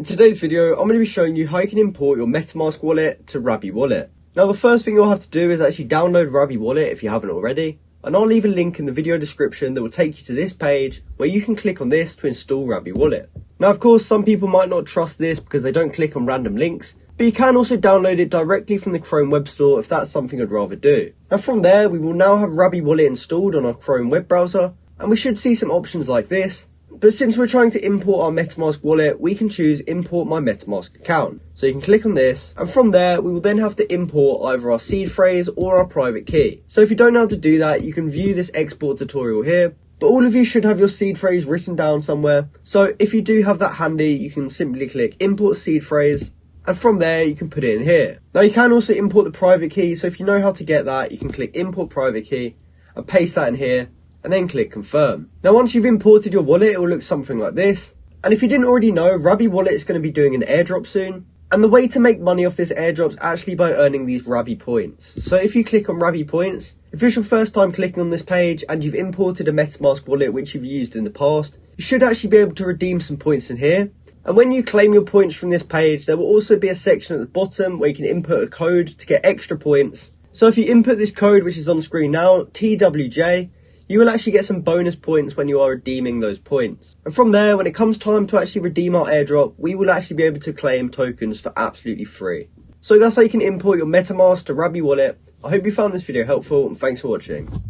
In today's video, I'm going to be showing you how you can import your Metamask wallet to Rabby wallet. Now the first thing you'll have to do is actually download Rabby wallet if you haven't already, and I'll leave a link in the video description that will take you to this page where you can click on this to install Rabby wallet. Now of course some people might not trust this because they don't click on random links, but you can also download it directly from the Chrome web store if that's something you'd rather do. Now from there we will now have Rabby wallet installed on our Chrome web browser, and we should see some options like this. But since we're trying to import our Metamask wallet, we can choose import my Metamask account. So you can click on this, and from there we will then have to import either our seed phrase or our private key. So if you don't know how to do that, you can view this export tutorial here, but all of you should have your seed phrase written down somewhere. So if you do have that handy, you can simply click import seed phrase, and from there you can put it in here. Now you can also import the private key, so if you know how to get that, you can click import private key and paste that in here, and then click confirm. Now once you've imported your wallet, it will look something like this. And if you didn't already know, Rabby wallet is going to be doing an airdrop soon. And the way to make money off this airdrop is actually by earning these Rabby points. So if you click on Rabby points, if it's your first time clicking on this page and you've imported a Metamask wallet which you've used in the past, you should actually be able to redeem some points in here. And when you claim your points from this page, there will also be a section at the bottom where you can input a code to get extra points. So if you input this code, which is on screen now, TWJ, you will actually get some bonus points when you are redeeming those points. And from there, when it comes time to actually redeem our airdrop, we will actually be able to claim tokens for absolutely free. So that's how you can import your Metamask to Rabby wallet. I hope you found this video helpful, and thanks for watching.